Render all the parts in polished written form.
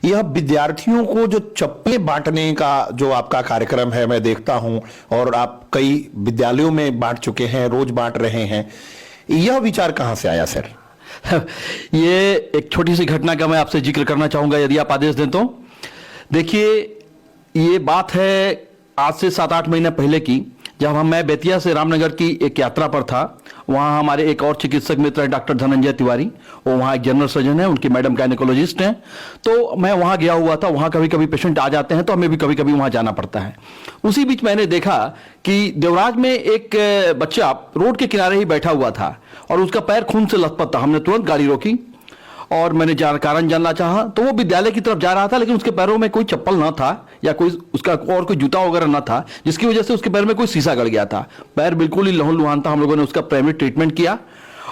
यह विद्यार्थियों को जो चप्पलें बांटने का जो आपका कार्यक्रम है मैं देखता हूं, और आप कई विद्यालयों में बांट चुके हैं, रोज बांट रहे हैं, यह विचार कहां से आया सर? ये एक छोटी सी घटना का मैं आपसे जिक्र करना चाहूंगा, यदि आप आदेश दें तो। देखिए, ये बात है आज से 7-8 महीने पहले की, जब मैं बेतिया से रामनगर की एक यात्रा पर था। वहाँ हमारे एक और चिकित्सक मित्र हैं, डॉक्टर धनंजय तिवारी, वो वहाँ एक जनरल सर्जन है, उनकी मैडम गायनेकोलॉजिस्ट हैं। तो मैं वहाँ गया हुआ था। वहाँ कभी कभी पेशेंट आ जाते हैं तो हमें भी कभी कभी वहाँ जाना पड़ता है। उसी बीच मैंने देखा कि देवराज में एक बच्चा रोड के किनारे ही बैठा हुआ था और उसका पैर खून से लथपथ था। हमने तुरंत गाड़ी रोकी और मैंने कारण जानना चाहा तो वो विद्यालय की तरफ जा रहा था, लेकिन उसके पैरों में कोई चप्पल ना था या कोई उसका और कोई जूता वगैरह ना था, जिसकी वजह से उसके पैर में कोई शीशा गड़ गया था। पैर बिल्कुल ही लहूलुहान था। हम लोगों ने उसका प्राइमरी ट्रीटमेंट किया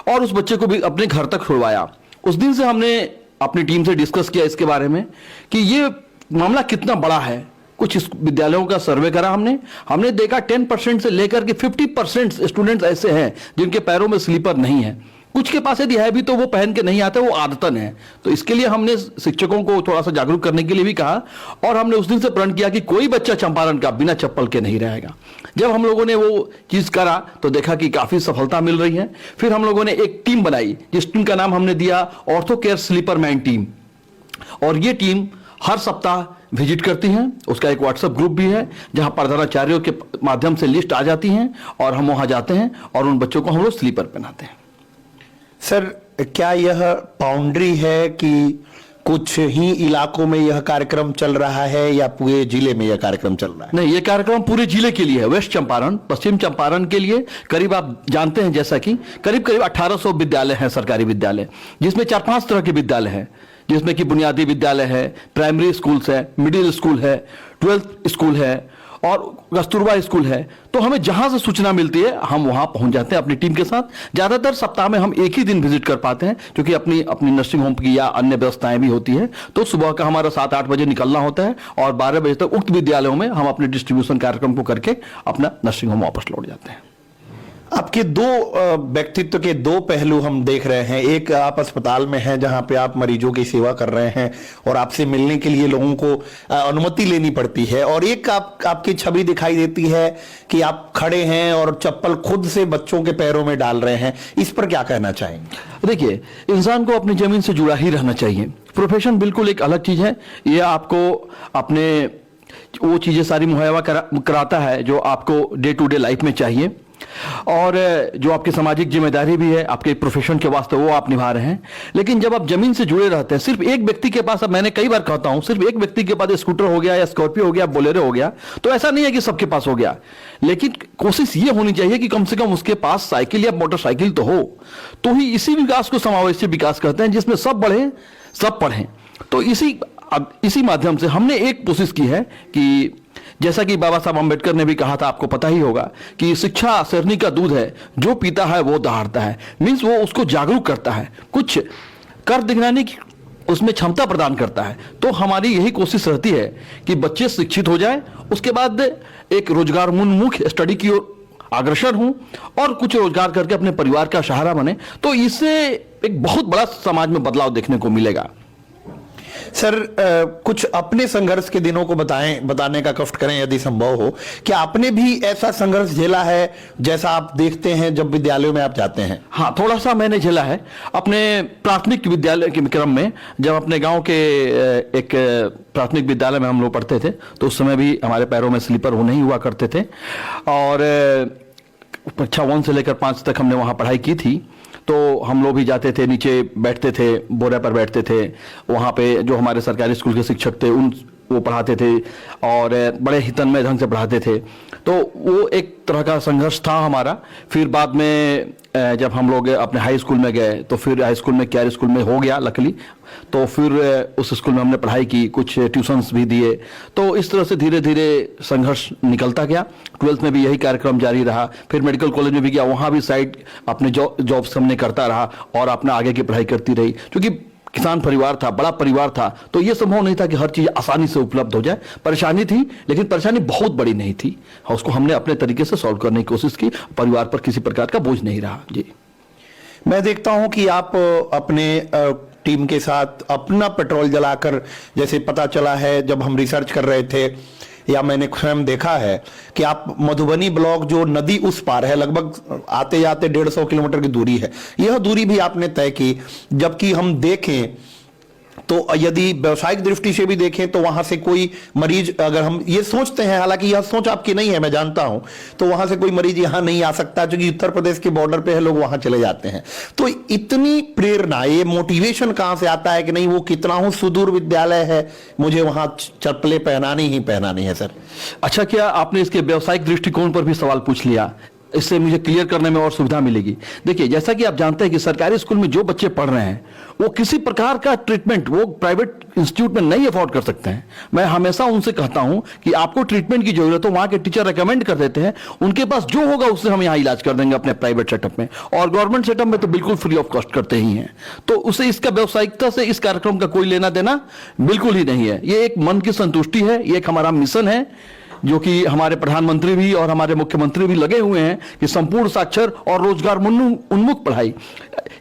और उस बच्चे को भी अपने घर तक छुड़वाया। उस दिन से हमने अपनी टीम से डिस्कस किया इसके बारे में कि ये मामला कितना बड़ा है। कुछ विद्यालयों का सर्वे करा हमने देखा 10% से लेकर के 50% स्टूडेंट्स ऐसे हैं जिनके पैरों में स्लीपर नहीं है। कुछ के पास यदि है भी तो वो पहन के नहीं आते, वो आदतन है। तो इसके लिए हमने शिक्षकों को थोड़ा सा जागरूक करने के लिए भी कहा और हमने उस दिन से प्रण किया कि कोई बच्चा चंपारण का बिना चप्पल के नहीं रहेगा। जब हम लोगों ने वो चीज करा तो देखा कि काफी सफलता मिल रही है। फिर हम लोगों ने एक टीम बनाई, जिस टीम का नाम हमने दिया ortho care slipper man team, और ये टीम हर सप्ताह विजिट करती हैं। उसका एक व्हाट्सएप ग्रुप भी है जहां प्रधानाचार्यों के माध्यम से लिस्ट आ जाती हैं और हम वहां जाते हैं और उन बच्चों को हम लोग स्लीपर पहनाते हैं। सर, क्या यह बाउंड्री है कि कुछ ही इलाकों में यह कार्यक्रम चल रहा है या पूरे जिले में यह कार्यक्रम चल रहा है? नहीं, यह कार्यक्रम पूरे जिले के लिए है। वेस्ट चंपारण, पश्चिम चंपारण के लिए करीब आप जानते हैं जैसा कि करीब 1800 विद्यालय हैं, सरकारी विद्यालय, जिसमें 4-5 तरह के विद्यालय हैं, जिसमें कि बुनियादी विद्यालय है, प्राइमरी स्कूल्स है, मिडिल स्कूल है, 12th स्कूल है और कस्तूरबा स्कूल है। तो हमें जहां से सूचना मिलती है हम वहां पहुंच जाते हैं अपनी टीम के साथ। ज्यादातर सप्ताह में हम एक ही दिन विजिट कर पाते हैं, क्योंकि अपनी नर्सिंग होम की या अन्य व्यवस्थाएं भी होती है। तो सुबह का हमारा 7-8 बजे निकलना होता है और 12 बजे तक उक्त विद्यालयों में हम अपने डिस्ट्रीब्यूशन कार्यक्रम को करके अपना नर्सिंग होम वापस लौट जाते हैं। आपके दो व्यक्तित्व के दो पहलू हम देख रहे हैं। एक, आप अस्पताल में हैं जहां पे आप मरीजों की सेवा कर रहे हैं और आपसे मिलने के लिए लोगों को अनुमति लेनी पड़ती है, और एक आपकी छवि दिखाई देती है कि आप खड़े हैं और चप्पल खुद से बच्चों के पैरों में डाल रहे हैं। इस पर क्या कहना चाहेंगे? देखिए, इंसान को अपनी जमीन से जुड़ा ही रहना चाहिए। प्रोफेशन बिल्कुल एक अलग चीज है। यह आपको अपने वो चीजें सारी मुहैया कराता है जो आपको डे टू डे लाइफ में चाहिए, और जो आपकी सामाजिक जिम्मेदारी भी है आपके प्रोफेशन के वास्ते, वो आप निभा रहे हैं। लेकिन जब आप जमीन से जुड़े रहते हैं, सिर्फ एक व्यक्ति के पास, अब मैंने कई बार कहता हूं, सिर्फ एक व्यक्ति के पास स्कूटर हो गया या स्कॉर्पियो हो गया, बोलेरो हो गया, तो ऐसा नहीं है कि सबके पास हो गया। लेकिन कोशिश ये होनी चाहिए कि कम से कम उसके पास साइकिल या मोटरसाइकिल तो हो। तो ही इसी विकास को समावेशी विकास कहते हैं, जिसमें सब बढ़े सब पढ़ें। तो इसी माध्यम से हमने एक कोशिश की है कि जैसा कि बाबा साहब अम्बेडकर ने भी कहा था, आपको पता ही होगा कि शिक्षा शेरनी का दूध है, जो पीता है वो दहाड़ता है। मीन्स वो उसको जागरूक करता है, कुछ कर दिखलाने की उसमें क्षमता प्रदान करता है। तो हमारी यही कोशिश रहती है कि बच्चे शिक्षित हो जाए, उसके बाद एक रोजगारोन्मुख स्टडी की ओर अग्रसर हूं और कुछ रोजगार करके अपने परिवार का सहारा बने। तो इससे एक बहुत बड़ा समाज में बदलाव देखने को मिलेगा। सर, कुछ अपने संघर्ष के दिनों को बताने का कष्ट करें यदि संभव हो। क्या आपने भी ऐसा संघर्ष झेला है जैसा आप देखते हैं जब विद्यालयों में आप जाते हैं? हाँ, थोड़ा सा मैंने झेला है अपने प्राथमिक विद्यालय के क्रम में। जब अपने गांव के एक प्राथमिक विद्यालय में हम लोग पढ़ते थे तो उस समय भी हमारे पैरों में स्लीपर वो नहीं हुआ करते थे, और कक्षा 1 से लेकर 5 तक हमने वहाँ पढ़ाई की थी। तो हम लोग भी जाते थे, नीचे बैठते थे, बोरे पर बैठते थे। वहाँ पे जो हमारे सरकारी स्कूल के शिक्षक थे वो पढ़ाते थे और बड़े हितनमय ढंग से पढ़ाते थे। तो वो एक तरह का संघर्ष था हमारा। फिर बाद में जब हम लोग अपने हाई स्कूल में गए तो फिर हाई स्कूल में केयर स्कूल में हो गया लकीली, तो फिर उस स्कूल में हमने पढ़ाई की, कुछ ट्यूशन्स भी दिए। तो इस तरह से धीरे धीरे संघर्ष निकलता गया। 12th में भी यही कार्यक्रम जारी रहा। फिर मेडिकल कॉलेज में भी गया, वहाँ भी साइड अपने जॉब्स हमने करता रहा और अपना आगे की पढ़ाई करती रही। क्योंकि किसान परिवार था, बड़ा परिवार था, तो यह संभव नहीं था कि हर चीज आसानी से उपलब्ध हो जाए। परेशानी थी, लेकिन परेशानी बहुत बड़ी नहीं थी। उसको हमने अपने तरीके से सॉल्व करने की कोशिश की। परिवार पर किसी प्रकार का बोझ नहीं रहा। जी, मैं देखता हूं कि आप अपने टीम के साथ अपना पेट्रोल जलाकर, जैसे पता चला है जब हम रिसर्च कर रहे थे या मैंने स्वयं देखा है कि आप मधुबनी ब्लॉक जो नदी उस पार है, लगभग आते जाते 150 किलोमीटर की दूरी है, यह दूरी भी आपने तय की। जबकि हम देखें तो यदि व्यवसायिक दृष्टि से भी देखें तो वहां से कोई मरीज, अगर हम ये सोचते हैं, हालांकि यह सोच आपकी नहीं है मैं जानता हूं, तो वहां से कोई मरीज यहां नहीं आ सकता क्योंकि उत्तर प्रदेश के बॉर्डर पे है, लोग वहां चले जाते हैं। तो इतनी प्रेरणा, ये मोटिवेशन कहां से आता है कि नहीं वो कितना हो सुदूर विद्यालय है, मुझे वहां चप्पलें पहनानी है सर? अच्छा, क्या आपने इसके व्यवसायिक दृष्टिकोण पर भी सवाल पूछ लिया? इससे मुझे क्लियर करने में और सुविधा मिलेगी। देखिए, जैसा कि आप जानते हैं कि सरकारी स्कूल में जो बच्चे पढ़ रहे हैं वो किसी प्रकार का ट्रीटमेंट वो प्राइवेट इंस्टीट्यूट में नहीं अफोर्ड कर सकते हैं। मैं हमेशा उनसे कहता हूं कि आपको ट्रीटमेंट की जरूरत हो, वहां के टीचर रेकमेंड कर देते हैं, उनके पास जो होगा उससे हम यहां इलाज कर देंगे अपने प्राइवेट सेटअप में, और गवर्नमेंट सेटअप में तो बिल्कुल फ्री ऑफ कॉस्ट करते ही हैं। तो उसे इसका व्यावसायिकता से इस कार्यक्रम का कोई लेना देना बिल्कुल ही नहीं है। ये एक मन की संतुष्टि है, ये एक हमारा मिशन है जो कि हमारे प्रधानमंत्री भी और हमारे मुख्यमंत्री भी लगे हुए हैं कि संपूर्ण साक्षर और रोजगार उन्मुख पढ़ाई।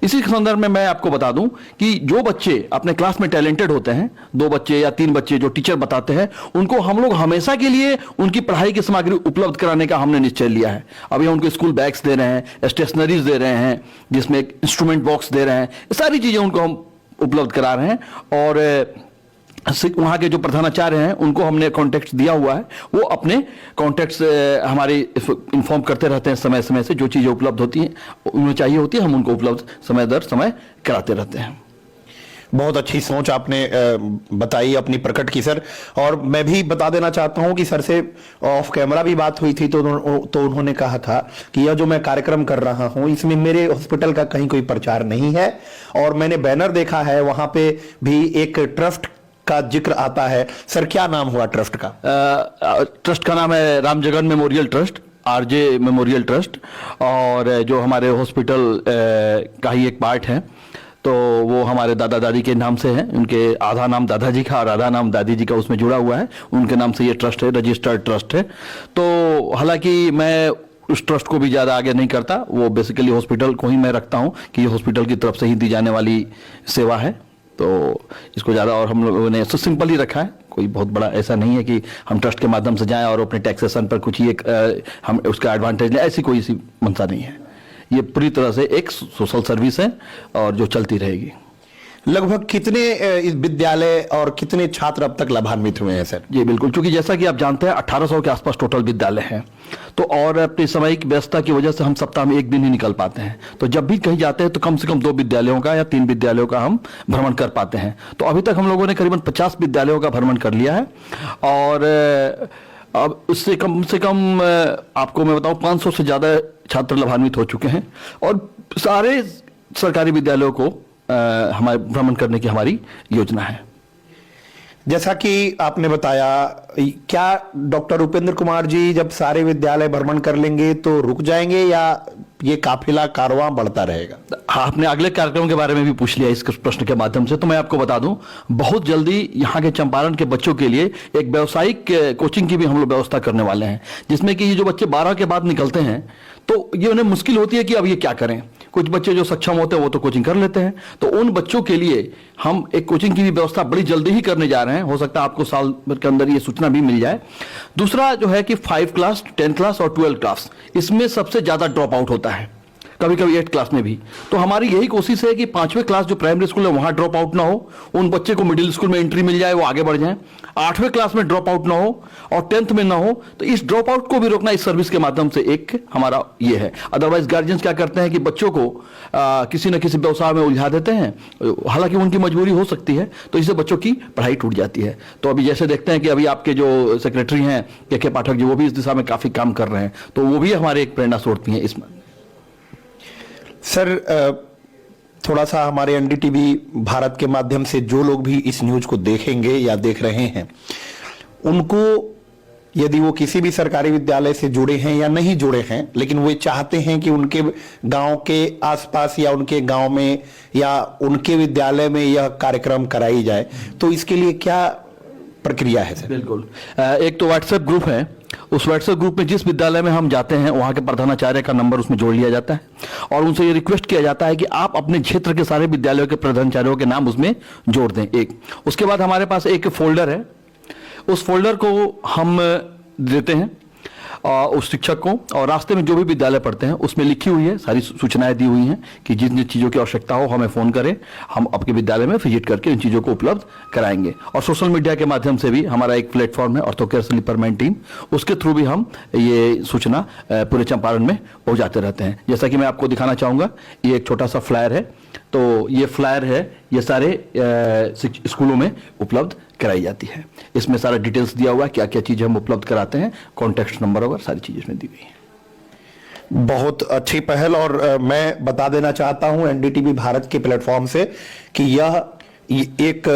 इसी संदर्भ में मैं आपको बता दूं कि जो बच्चे अपने क्लास में टैलेंटेड होते हैं, 2 बच्चे या 3 बच्चे जो टीचर बताते हैं, उनको हम लोग हमेशा के लिए उनकी पढ़ाई की सामग्री उपलब्ध कराने का हमने निश्चय लिया है। अभी हम उनको स्कूल बैग्स दे रहे हैं, स्टेशनरीज दे रहे हैं, जिसमें एक इंस्ट्रूमेंट बॉक्स दे रहे हैं, ये सारी चीजें उनको हम उपलब्ध करा रहे हैं। और वहाँ के जो प्रधानाचार्य हैं उनको हमने कॉन्टेक्ट दिया हुआ है, वो अपने कॉन्टेक्ट्स हमारे इन्फॉर्म करते रहते हैं समय समय से, जो चीज़ें उपलब्ध होती हैं उन्हें चाहिए होती है, हम उनको उपलब्ध समय दर समय कराते रहते हैं। बहुत अच्छी सोच आपने बताई, अपनी प्रकट की सर। और मैं भी बता देना चाहता हूं कि सर से ऑफ कैमरा भी बात हुई थी, तो उन्होंने कहा था कि यह जो मैं कार्यक्रम कर रहा हूं इसमें मेरे हॉस्पिटल का कहीं कोई प्रचार नहीं है। और मैंने बैनर देखा है, वहां पे भी एक ट्रस्ट का जिक्र आता है। सर क्या नाम हुआ ट्रस्ट का? ट्रस्ट का नाम है Ram Jagan memorial trust, RJ memorial trust, और जो हमारे हॉस्पिटल का ही एक पार्ट है। तो वो हमारे दादा दादी के नाम से है, उनके आधा नाम दादाजी का और आधा नाम दादी जी का उसमें जुड़ा हुआ है, उनके नाम से ये ट्रस्ट है, रजिस्टर्ड ट्रस्ट है। तो हालांकि मैं उस ट्रस्ट को भी ज़्यादा आगे नहीं करता, वो बेसिकली हॉस्पिटल को ही मैं रखता हूँ कि ये हॉस्पिटल की तरफ से ही दी जाने वाली सेवा है। तो इसको ज़्यादा, और हम लोगों ने तो सिंपल ही रखा है, कोई बहुत बड़ा ऐसा नहीं है कि हम ट्रस्ट के माध्यम से जाएं और अपने टैक्सेशन पर कुछ ही एक हम उसका एडवांटेज लें, ऐसी कोई सी मंशा नहीं है। ये पूरी तरह से एक सोशल सर्विस है और जो चलती रहेगी। लगभग कितने इस विद्यालय और कितने छात्र अब तक लाभान्वित हुए हैं सर? जी बिल्कुल, क्योंकि जैसा कि आप जानते हैं 1800 के आसपास टोटल विद्यालय हैं, तो और अपनी सामयिक व्यस्तता की वजह से हम सप्ताह में 1 दिन ही निकल पाते हैं। तो जब भी कहीं जाते हैं तो कम से कम 2 विद्यालयों का या 3 विद्यालयों का हम भ्रमण कर पाते हैं। तो अभी तक हम लोगों ने करीबन 50 विद्यालयों का भ्रमण कर लिया है, और अब उससे कम से कम आपको मैं बताऊं 500 से ज़्यादा छात्र लाभान्वित हो चुके हैं, और सारे सरकारी विद्यालयों को हमारे भ्रमण करने की हमारी योजना है। जैसा कि आपने बताया, क्या डॉक्टर उपेंद्र कुमार जी जब सारे विद्यालय भ्रमण कर लेंगे तो रुक जाएंगे या ये काफिला कारवां बढ़ता रहेगा? हाँ, आपने अगले कार्यक्रम के बारे में भी पूछ लिया इस प्रश्न के माध्यम से, तो मैं आपको बता दूं, बहुत जल्दी यहाँ के चंपारण के बच्चों के लिए एक व्यावसायिक कोचिंग की भी हम लोग व्यवस्था करने वाले हैं, जिसमें कि ये जो बच्चे 12 के बाद निकलते हैं तो ये उन्हें मुश्किल होती है कि अब ये क्या करें। कुछ बच्चे जो सक्षम होते हैं वो तो कोचिंग कर लेते हैं, तो उन बच्चों के लिए हम एक कोचिंग की भी व्यवस्था बड़ी जल्दी ही करने जा रहे हैं। हो सकता है आपको साल भर के अंदर ये सूचना भी मिल जाए। दूसरा जो है कि 5 क्लास, 10 क्लास और 12 क्लास, इसमें सबसे ज्यादा ड्रॉप आउट होता है, कभी कभी 8 क्लास में भी। तो हमारी यही कोशिश है कि 5वें क्लास जो प्राइमरी स्कूल है वहां ड्रॉप आउट ना हो, उन बच्चे को मिडिल स्कूल में एंट्री मिल जाए, वो आगे बढ़ जाएं। 8वें क्लास में ड्रॉप आउट ना हो और 10th में ना हो, तो इस ड्रॉप आउट को भी रोकना इस सर्विस के माध्यम से एक हमारा ये है। अदरवाइज गार्जियंस क्या करते हैं कि बच्चों को किसी न किसी व्यवसाय में उलझा देते हैं, हालांकि उनकी मजबूरी हो सकती है, तो इससे बच्चों की पढ़ाई टूट जाती है। तो अभी जैसे देखते हैं कि अभी आपके जो सेक्रेटरी हैं के पाठक जी, वो भी इस दिशा में काफी काम कर रहे हैं, तो वो भी हमारे एक प्रेरणा स्रोत हैं इसमें। सर थोड़ा सा हमारे एनडीटीवी भारत के माध्यम से जो लोग भी इस न्यूज को देखेंगे या देख रहे हैं, उनको यदि वो किसी भी सरकारी विद्यालय से जुड़े हैं या नहीं जुड़े हैं, लेकिन वो चाहते हैं कि उनके गांव के आसपास या उनके गांव में या उनके विद्यालय में यह कार्यक्रम कराई जाए, तो इसके लिए क्या प्रक्रिया है सर? बिल्कुल, एक तो व्हाट्सएप ग्रुप है उस व्हाट्सएप ग्रुप में जिस विद्यालय में हम जाते हैं वहां के प्रधानाचार्य का नंबर उसमें जोड़ लिया जाता है और उनसे ये रिक्वेस्ट किया जाता है कि आप अपने क्षेत्र के सारे विद्यालयों के प्रधानाचार्यों के नाम उसमें जोड़ दें। एक उसके बाद हमारे पास एक फोल्डर है, उस फोल्डर को हम देते हैं उस शिक्षक को, और रास्ते में जो भी विद्यालय पढ़ते हैं उसमें लिखी हुई है, सारी सूचनाएं दी हुई हैं कि जिन जिन चीज़ों की आवश्यकता हो हमें फ़ोन करें, हम आपके विद्यालय में विजिट करके इन चीज़ों को उपलब्ध कराएंगे। और सोशल मीडिया के माध्यम से भी हमारा एक प्लेटफॉर्म है ऑर्थोकेयर स्लीपरमैन टीम, उसके थ्रू भी हम ये सूचना पूरे चंपारण में पहुँचाते रहते हैं। जैसा कि मैं आपको दिखाना चाहूँगा, ये एक छोटा सा फ्लायर है, तो ये फ्लायर है, ये सारे स्कूलों में उपलब्ध कराई जाती है। इसमें सारा डिटेल्स दिया हुआ है, क्या क्या चीज़ें हम उपलब्ध कराते हैं, कॉन्टेक्ट नंबर वगैरह सारी चीज़ें इसमें दी गई हैं। बहुत अच्छी पहल, और मैं बता देना चाहता हूं एनडीटीवी भारत के प्लेटफॉर्म से कि यह एक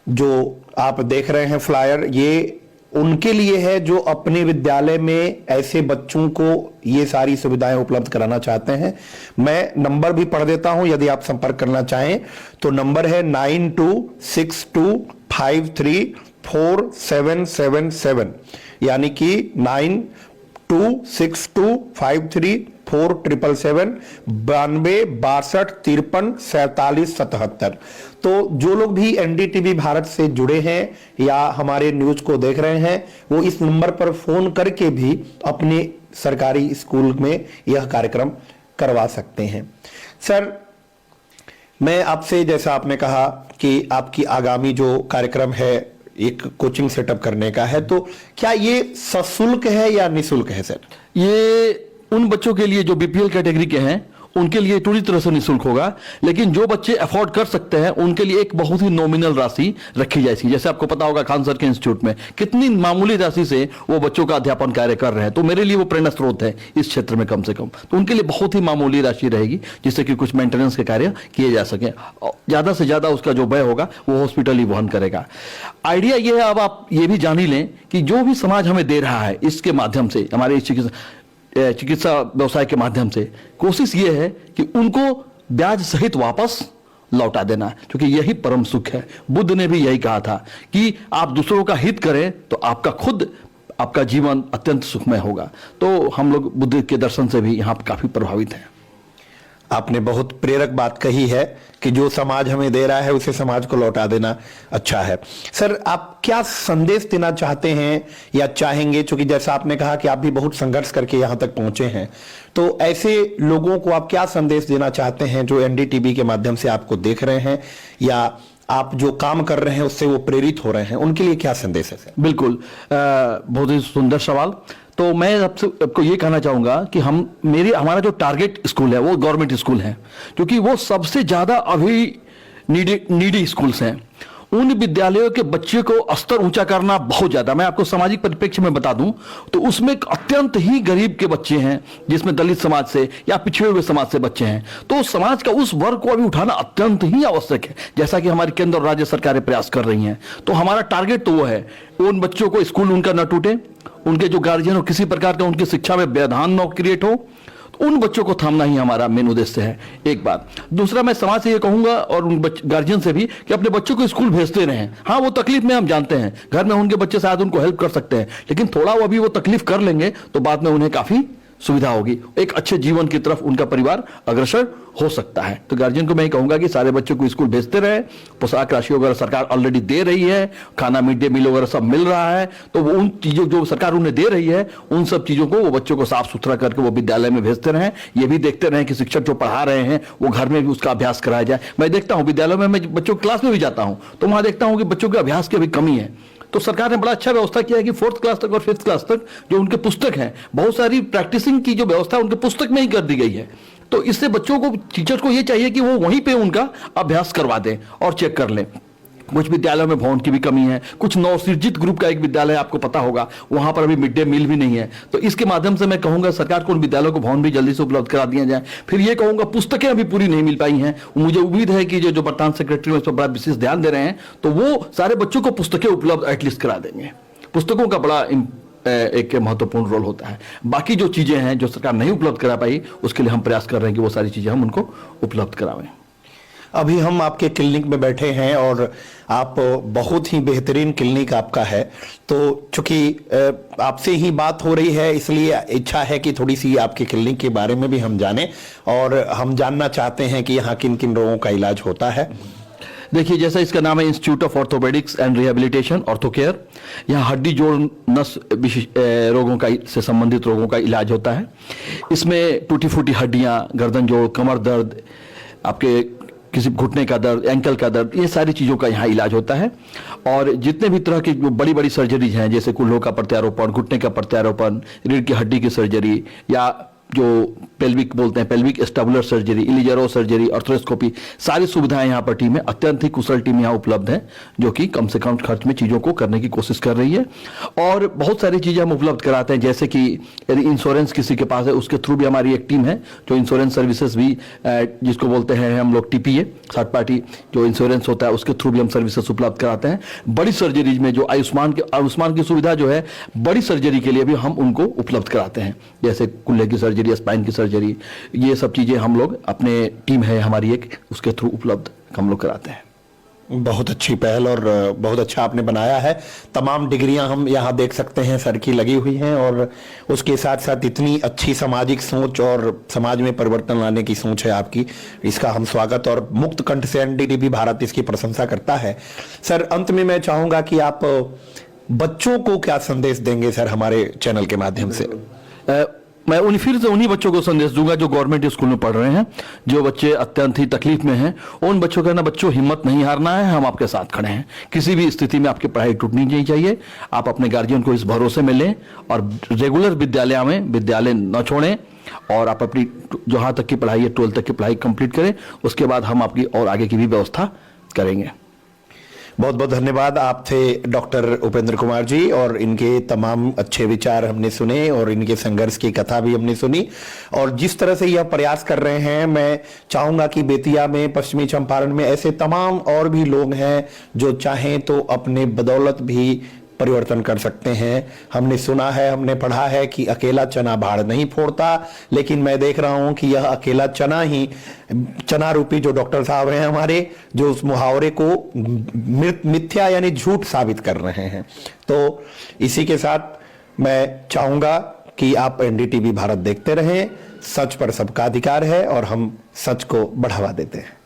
जो आप देख रहे हैं फ्लायर, ये उनके लिए है जो अपने विद्यालय में ऐसे बच्चों को ये सारी सुविधाएं उपलब्ध कराना चाहते हैं। मैं नंबर भी पढ़ देता हूं, यदि आप संपर्क करना चाहें तो नंबर है 9262534777, यानी कि 9262534777, 9262534777। तो जो लोग भी एनडीटीवी भारत से जुड़े हैं या हमारे न्यूज को देख रहे हैं, वो इस नंबर पर फोन करके भी अपने सरकारी स्कूल में यह कार्यक्रम करवा सकते हैं। सर, मैं आपसे, जैसा आपने कहा कि आपकी आगामी जो कार्यक्रम है एक कोचिंग सेटअप करने का है, तो क्या ये सशुल्क है या निःशुल्क है सर? ये उन बच्चों के लिए जो बीपीएल कैटेगरी के हैं उनके लिए पूरी तरह से निःशुल्क होगा, लेकिन जो बच्चे अफोर्ड कर सकते हैं उनके लिए एक बहुत ही नॉमिनल राशि रखी जाएगी। जैसे आपको पता होगा खान सर के इंस्टीट्यूट में कितनी मामूली राशि से वो बच्चों का अध्यापन कार्य कर रहे हैं, तो मेरे लिए वो प्रेरणा स्रोत है इस क्षेत्र में कम से कम। तो उनके लिए बहुत ही मामूली राशि रहेगी जिससे कि कुछ मेंटेनेंस के कार्य किए जा सके। ज्यादा से ज्यादा उसका जो व्यय होगा वो हॉस्पिटल ही वहन करेगा। आइडिया ये है, अब आप ये भी जान ही लें कि जो भी समाज हमें दे रहा है इसके माध्यम से, हमारे चिकित्सा व्यवसाय के माध्यम से, कोशिश यह है कि उनको ब्याज सहित वापस लौटा देना, क्योंकि यही परम सुख है। बुद्ध ने भी यही कहा था कि आप दूसरों का हित करें तो आपका जीवन अत्यंत सुखमय होगा। तो हम लोग बुद्ध के दर्शन से भी यहाँ काफी प्रभावित हैं। आपने बहुत प्रेरक बात कही है कि जो समाज हमें दे रहा है उसे समाज को लौटा देना अच्छा है। सर, आप क्या संदेश देना चाहते हैं या चाहेंगे, क्योंकि जैसा आपने कहा कि आप भी बहुत संघर्ष करके यहां तक पहुंचे हैं, तो ऐसे लोगों को आप क्या संदेश देना चाहते हैं जो एनडीटीवी के माध्यम से आपको देख रहे हैं या आप जो काम कर रहे हैं उससे वो प्रेरित हो रहे हैं, उनके लिए क्या संदेश है सर? बिल्कुल, बहुत ही सुंदर सवाल। तो मैं आपको ये कहना चाहूंगा कि हमारा जो टारगेट स्कूल है वो गवर्नमेंट स्कूल है, क्योंकि वो सबसे ज्यादा अभी नीडी स्कूल्स हैं। उन विद्यालयों के बच्चे को स्तर ऊंचा करना बहुत ज्यादा, मैं आपको सामाजिक परिप्रेक्ष्य में बता दूं तो उसमें अत्यंत ही गरीब के बच्चे हैं, जिसमें दलित समाज से या पिछड़े हुए समाज से बच्चे हैं। तो समाज का उस वर्ग को अभी उठाना अत्यंत ही आवश्यक है, जैसा कि हमारी केंद्र और राज्य सरकारें प्रयास कर रही हैं। तो हमारा टारगेट तो वो है, उन बच्चों को स्कूल उनका न टूटे, उनके जो गार्जियन हो किसी प्रकार का उनकी शिक्षा में व्यवधान न क्रिएट हो, उन बच्चों को थामना ही हमारा मेन उद्देश्य है। एक बात। दूसरा, मैं समाज से ये कहूंगा और उन गार्जियन से भी कि अपने बच्चों को स्कूल भेजते रहें। हाँ, वो तकलीफ में हम जानते हैं, घर में उनके बच्चे शायद उनको हेल्प कर सकते हैं, लेकिन थोड़ा वो अभी वो तकलीफ कर लेंगे तो बाद में उन्हें काफी सुविधा होगी, एक अच्छे जीवन की तरफ उनका परिवार अग्रसर हो सकता है। तो गार्जियन को मैं कहूंगा कि सारे बच्चों को स्कूल भेजते रहे। पोशाक राशि वगैरह सरकार ऑलरेडी दे रही है, खाना मिड डे मील वगैरह सब मिल रहा है, तो वो उन चीजों जो सरकार उन्हें दे रही है उन सब चीजों को वो बच्चों को साफ सुथरा करके वो विद्यालय में भेजते रहें। ये भी देखते रहें कि शिक्षक जो पढ़ा रहे हैं वो घर में भी उसका अभ्यास कराया जाए। मैं देखता हूँ विद्यालयों में, मैं बच्चों क्लास में भी जाता हूँ तो वहां देखता हूँ कि बच्चों के अभ्यास की अभी कमी है। तो सरकार ने बड़ा अच्छा व्यवस्था किया है कि 4th क्लास तक और 5th क्लास तक जो उनके पुस्तक हैं, बहुत सारी प्रैक्टिसिंग की जो व्यवस्था उनके पुस्तक में ही कर दी गई है। तो इससे बच्चों को, टीचर्स को ये चाहिए कि वो वहीं पे उनका अभ्यास करवा दें और चेक कर लें। कुछ विद्यालयों में भवन की भी कमी है, कुछ नवसृजित ग्रुप का एक विद्यालय आपको पता होगा, वहां पर अभी मिड डे मील भी नहीं है। तो इसके माध्यम से मैं कहूंगा सरकार को उन विद्यालयों को भवन भी जल्दी से उपलब्ध करा दिया जाए। फिर ये कहूंगा पुस्तकें अभी पूरी नहीं मिल पाई हैं, मुझे उम्मीद है कि जो वर्तमान सेक्रेटरी इस पर बड़ा विशेष ध्यान दे रहे हैं, तो वो सारे बच्चों को पुस्तकें उपलब्ध एटलीस्ट करा देंगे। पुस्तकों का बड़ा एक महत्वपूर्ण रोल होता है। बाकी जो चीजें हैं जो सरकार नहीं उपलब्ध करा पाई, उसके लिए हम प्रयास कर रहे हैं कि वो सारी चीजें हम उनको उपलब्ध करावें। अभी हम आपके क्लिनिक में बैठे हैं और आप बहुत ही बेहतरीन क्लिनिक आपका है, तो चूंकि आपसे ही बात हो रही है इसलिए इच्छा है कि थोड़ी सी आपके क्लिनिक के बारे में भी हम जानें और हम जानना चाहते हैं कि यहाँ किन किन रोगों का इलाज होता है। देखिए, जैसा इसका नाम है institute of orthopaedics and rehabilitation ortho care, यहाँ हड्डी जोड़ नस रोगों का से संबंधित रोगों का इलाज होता है। इसमें टूटी फूटी हड्डियाँ, गर्दन जोड़, कमर दर्द, आपके किसी घुटने का दर्द, एंकल का दर्द, ये सारी चीज़ों का यहाँ इलाज होता है। और जितने भी तरह की बड़ी बड़ी सर्जरीज हैं, जैसे कुल्हों का प्रत्यारोपण, घुटने का प्रत्यारोपण, रीढ़ की हड्डी की सर्जरी, या जो पेल्विक बोलते हैं पेल्विक स्टैबुलर सर्जरी, इलिजरो सर्जरी, आर्थ्रोस्कोपी, सारी सुविधाएं यहाँ पर टीम है, अत्यंत ही कुशल टीम यहाँ उपलब्ध है जो कि कम से कम खर्च में चीज़ों को करने की कोशिश कर रही है। और बहुत सारी चीज़ें हम उपलब्ध कराते हैं, जैसे कि यदि इंश्योरेंस किसी के पास है उसके थ्रू भी हमारी एक टीम है जो इंश्योरेंस सर्विसेज भी, जिसको बोलते हैं हम लोग TPA, थर्ड पार्टी जो इंश्योरेंस होता है, उसके थ्रू भी हम सर्विसेज उपलब्ध कराते हैं। बड़ी सर्जरीज में जो आयुष्मान की सुविधा जो है, बड़ी सर्जरी के लिए भी हम उनको उपलब्ध कराते हैं, जैसे कुल्हे की सर्जरी, स्पाइन की सर्जरी, ये सब चीजें हम लोग अपने टीम है हमारी एक, उसके थ्रू उपलब्ध हम लोग कराते हैं। बहुत अच्छी पहल और बहुत अच्छा आपने बनाया है। तमाम डिग्रियां हम यहाँ देख सकते हैं सर की लगी हुई हैं और उसके साथ साथ इतनी अच्छी सामाजिक सोच और समाज में परिवर्तन लाने की सोच है आपकी, इसका हम स्वागत और मुक्त कंठ से NDTV भारत इसकी प्रशंसा करता है। सर, अंत में मैं चाहूंगा कि आप बच्चों को क्या संदेश देंगे सर हमारे चैनल के माध्यम से? मैं फिर से उन्हीं बच्चों को संदेश दूंगा जो गवर्नमेंट स्कूल में पढ़ रहे हैं, जो बच्चे अत्यंत ही तकलीफ में हैं। उन बच्चों को कहना, बच्चों हिम्मत नहीं हारना है, हम आपके साथ खड़े हैं। किसी भी स्थिति में आपकी पढ़ाई टूटनी नहीं चाहिए। आप अपने गार्जियन को इस भरोसे में लें और रेगुलर विद्यालय न छोड़ें और आप अपनी जहाँ तक की पढ़ाई है 12th तक की पढ़ाई कंप्लीट करें। उसके बाद हम आपकी और आगे की भी व्यवस्था करेंगे। बहुत बहुत धन्यवाद। आप थे डॉक्टर उपेंद्र कुमार जी और इनके तमाम अच्छे विचार हमने सुने और इनके संघर्ष की कथा भी हमने सुनी और जिस तरह से यह प्रयास कर रहे हैं, मैं चाहूंगा कि बेतिया में, पश्चिमी चंपारण में ऐसे तमाम और भी लोग हैं जो चाहें तो अपने बदौलत भी परिवर्तन कर सकते हैं। हमने सुना है, हमने पढ़ा है कि अकेला चना भाड़ नहीं फोड़ता, लेकिन मैं देख रहा हूं कि यह अकेला चना ही, चना रूपी जो डॉक्टर साहब हैं हमारे, जो उस मुहावरे को मिथ्या यानी झूठ साबित कर रहे हैं। तो इसी के साथ मैं चाहूंगा कि आप NDTV भारत देखते रहें। सच पर सबका अधिकार है और हम सच को बढ़ावा देते हैं।